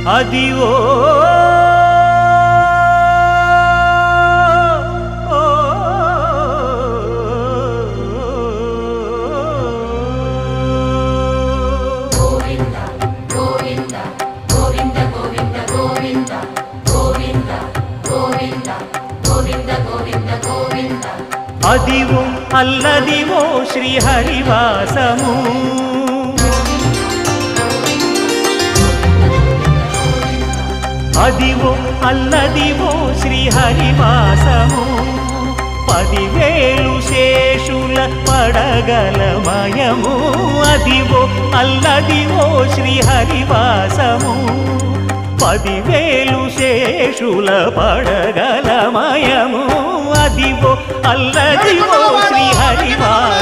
Adivo Adivo Alladivo శ్రీహరివాసము Adivo Alladivo శ్రీహరివాసము 10,000 శేషుల పడగలమయము Adivo Alladivo శ్రీహరివాసము 10,000 శేషుల పడగలమయము Adivo Alladivo శ్రీహరివాసము